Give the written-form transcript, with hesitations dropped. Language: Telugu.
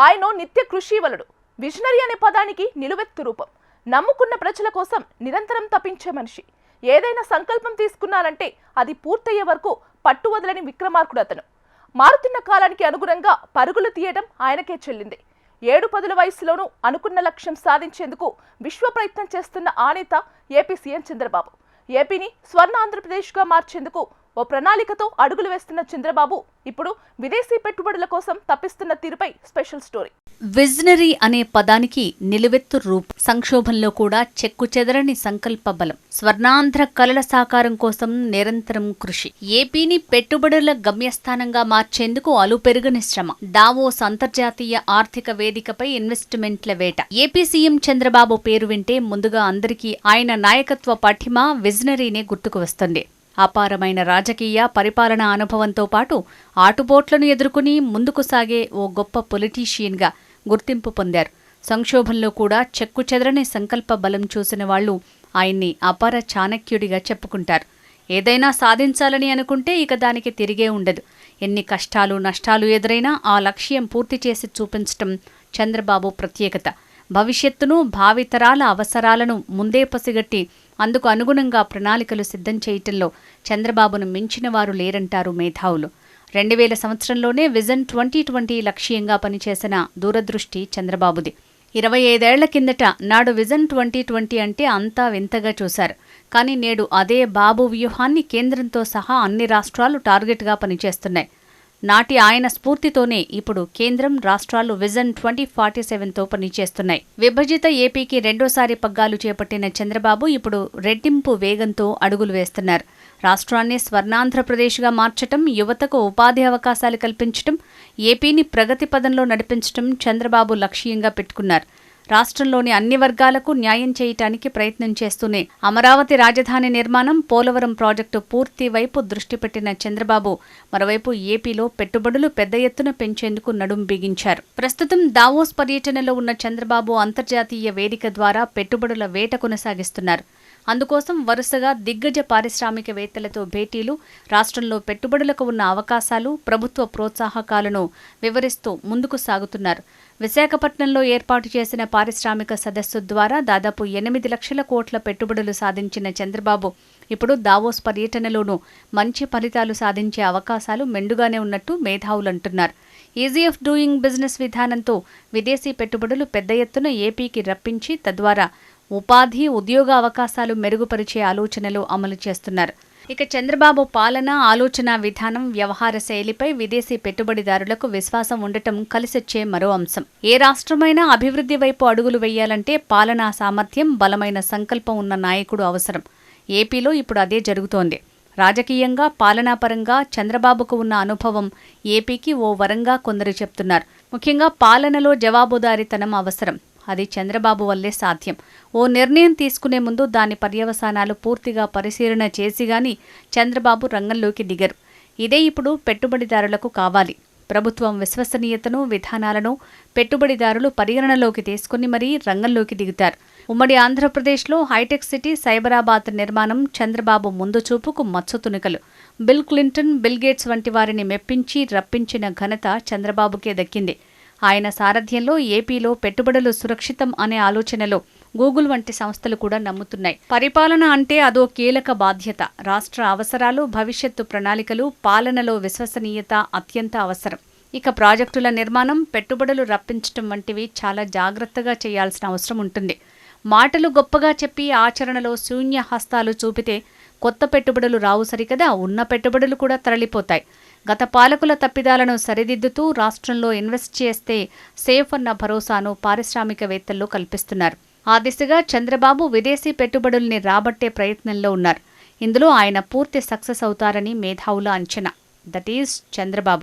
ఆయన నిత్య కృషివలుడు, విజనరీ అనే పదానికి నిలువెత్తు రూపం. నమ్ముకున్న ప్రజల కోసం నిరంతరం తపించే మనిషి. ఏదైనా సంకల్పం తీసుకున్నారంటే అది పూర్తయ్యే వరకు పట్టు వదలని విక్రమార్కుడు అతను. మారుతున్న కాలానికి అనుగుణంగా పరుగులు తీయడం ఆయనకే చెల్లింది. 7-10 వయసులోనూ అనుకున్న లక్ష్యం సాధించేందుకు విశ్వ ప్రయత్నం చేస్తున్న ఆ నేత ఏపీ సీఎం చంద్రబాబు. ఏపీని స్వర్ణ ఆంధ్రప్రదేశ్గా మార్చేందుకు ఓ ప్రణాళికతో అడుగులు వేస్తున్న చంద్రబాబు ఇప్పుడు విదేశీ పెట్టుబడుల కోసం తప్పిస్తున్న తీరుపై స్పెషల్ స్టోరీ. విజనరీ అనే పదానికి నిలువెత్తు రూపం. సంక్షోభంలో కూడా చెక్కుచెదరని సంకల్ప బలం. స్వర్ణాంధ్ర కలల సాకారం కోసం నిరంతరం కృషి. ఏపీని పెట్టుబడుల గమ్యస్థానంగా మార్చేందుకు అలుపెరుగని శ్రమ. దావోస్ అంతర్జాతీయ ఆర్థిక వేదికపై ఇన్వెస్ట్మెంట్ల వేట. ఏపీ సీఎం చంద్రబాబు పేరు వింటే ముందుగా అందరికీ ఆయన నాయకత్వ పటిమ, విజనరీనే గుర్తుకు వస్తుంది. అపారమైన రాజకీయ పరిపాలనా అనుభవంతో పాటు ఆటుపోట్లను ఎదుర్కొని ముందుకు సాగే ఓ గొప్ప పొలిటీషియన్గా గుర్తింపు పొందారు. సంక్షోభంలో కూడా చెక్కుచెదరని సంకల్ప బలం చూసిన వాళ్లు ఆయన్ని అపార చాణక్యుడిగా చెప్పుకుంటారు. ఏదైనా సాధించాలని అనుకుంటే ఇక దానికి తిరిగే ఉండదు. ఎన్ని కష్టాలు నష్టాలు ఎదురైనా ఆ లక్ష్యం పూర్తి చేసి చూపించటం చంద్రబాబు ప్రత్యేకత. భవిష్యత్తును, భావితరాల అవసరాలను ముందే పసిగట్టి అందుకు అనుగుణంగా ప్రణాళికలు సిద్ధం చేయటంలో చంద్రబాబును మించిన వారు లేరంటారు మేధావులు. 2000 సంవత్సరంలోనే విజన్ 2020 లక్ష్యంగా పనిచేసిన దూరదృష్టి చంద్రబాబుది. 25 ఏళ్ల కిందట నాడు విజన్ 2020 అంటే అంతా వింతగా చూశారు. కానీ నేడు అదే బాబు వ్యూహాన్ని కేంద్రంతో సహా అన్ని రాష్ట్రాలు టార్గెట్గా పనిచేస్తున్నాయి. నాటి ఆయన స్ఫూర్తితోనే ఇప్పుడు కేంద్రం, రాష్ట్రాలు విజన్ 2047తో పనిచేస్తున్నాయి. విభజిత ఏపీకి రెండోసారి పగ్గాలు చేపట్టిన చంద్రబాబు ఇప్పుడు రెట్టింపు వేగంతో అడుగులు వేస్తున్నారు. రాష్ట్రాన్ని స్వర్ణాంధ్రప్రదేశ్గా మార్చటం, యువతకు ఉపాధి అవకాశాలు కల్పించటం, ఏపీని ప్రగతి పదంలో నడిపించటం చంద్రబాబు లక్ష్యంగా పెట్టుకున్నారు. రాష్ట్రంలోని అన్ని వర్గాలకు న్యాయం చేయటానికి ప్రయత్నం చేస్తూనే అమరావతి రాజధాని నిర్మాణం, పోలవరం ప్రాజెక్టు పూర్తి వైపు దృష్టి పెట్టిన చంద్రబాబు మరోవైపు ఏపీలో పెట్టుబడులు పెద్ద ఎత్తున పెంచేందుకు నడుం బిగించారు. ప్రస్తుతం దావోస్ పర్యటనలో ఉన్న చంద్రబాబు అంతర్జాతీయ వేదిక ద్వారా పెట్టుబడుల వేట కొనసాగిస్తున్నారు. అందుకోసం వరుసగా దిగ్గజ పారిశ్రామికవేత్తలతో భేటీలు, రాష్ట్రంలో పెట్టుబడులకు ఉన్న అవకాశాలు, ప్రభుత్వ ప్రోత్సాహకాలను వివరిస్తూ ముందుకు సాగుతున్నారు. విశాఖపట్నంలో ఏర్పాటు చేసిన పారిశ్రామిక సదస్సు ద్వారా దాదాపు 8 లక్షల కోట్ల పెట్టుబడులు సాధించిన చంద్రబాబు ఇప్పుడు దావోస్ పర్యటనలోనూ మంచి ఫలితాలు సాధించే అవకాశాలు మెండుగానే ఉన్నట్టు మేధావులంటున్నారు. ఈజీ ఆఫ్ డూయింగ్ బిజినెస్ విధానంతో విదేశీ పెట్టుబడులు పెద్ద ఎత్తున ఏపీకి రప్పించి తద్వారా ఉపాధి, ఉద్యోగ అవకాశాలు మెరుగుపరిచే ఆలోచనలు అమలు చేస్తున్నారు. ఇక చంద్రబాబు పాలన, ఆలోచన విధానం, వ్యవహార శైలిపై విదేశీ పెట్టుబడిదారులకు విశ్వాసం ఉండటం కలిసొచ్చే మరో అంశం. ఏ రాష్ట్రమైనా అభివృద్ధి వైపు అడుగులు వేయాలంటే పాలనా సామర్థ్యం, బలమైన సంకల్పం ఉన్న నాయకుడు అవసరం. ఏపీలో ఇప్పుడు అదే జరుగుతోంది. రాజకీయంగా, పాలనాపరంగా చంద్రబాబుకు ఉన్న అనుభవం ఏపీకి ఓ వరంగా కొందరు చెప్తున్నారు. ముఖ్యంగా పాలనలో జవాబుదారీతనం అవసరం. అది చంద్రబాబు వల్లే సాధ్యం. ఓ నిర్ణయం తీసుకునే ముందు దాని పర్యవసానాలు పూర్తిగా పరిశీలన చేసిగాని చంద్రబాబు రంగంలోకి దిగరు. ఇదే ఇప్పుడు పెట్టుబడిదారులకు కావాలి. ప్రభుత్వం విశ్వసనీయతను, విధానాలను పెట్టుబడిదారులు పరిగణనలోకి తీసుకుని మరీ రంగంలోకి దిగుతారు. ఉమ్మడి ఆంధ్రప్రదేశ్లో హైటెక్ సిటీ, సైబరాబాద్ నిర్మాణం చంద్రబాబు ముందు చూపుకు మచ్చుతునికలు. బిల్ క్లింటన్, బిల్ గేట్స్ వంటి వారిని మెప్పించి రప్పించిన ఘనత చంద్రబాబుకే దక్కింది. ఆయన సారథ్యంలో ఏపీలో పెట్టుబడులు సురక్షితం అనే ఆలోచనలో గూగుల్ వంటి సంస్థలు కూడా నమ్ముతున్నాయి. పరిపాలన అంటే అదో కీలక బాధ్యత. రాష్ట్ర అవసరాలు, భవిష్యత్తు ప్రణాళికలు, పాలనలో విశ్వసనీయత అత్యంత అవసరం. ఇక ప్రాజెక్టుల నిర్మాణం, పెట్టుబడులు రప్పించటం వంటివి చాలా జాగ్రత్తగా చేయాల్సిన అవసరం ఉంటుంది. మాటలు గొప్పగా చెప్పి ఆచరణలో శూన్య హస్తాలు చూపితే కొత్త పెట్టుబడులు రావు సరికదా, ఉన్న పెట్టుబడులు కూడా తరలిపోతాయి. గత పాలకుల తప్పిదాలను సరిదిద్దుతూ రాష్ట్రంలో ఇన్వెస్ట్ చేస్తే సేఫ్ అన్న భరోసాను పారిశ్రామికవేత్తల్లో కల్పిస్తున్నారు. ఆ దిశగా చంద్రబాబు విదేశీ పెట్టుబడుల్ని రాబట్టే ప్రయత్నంలో ఉన్నారు. ఇందులో ఆయన పూర్తి సక్సెస్ అవుతారని మేధావుల అంచనా. That is Chandrababu.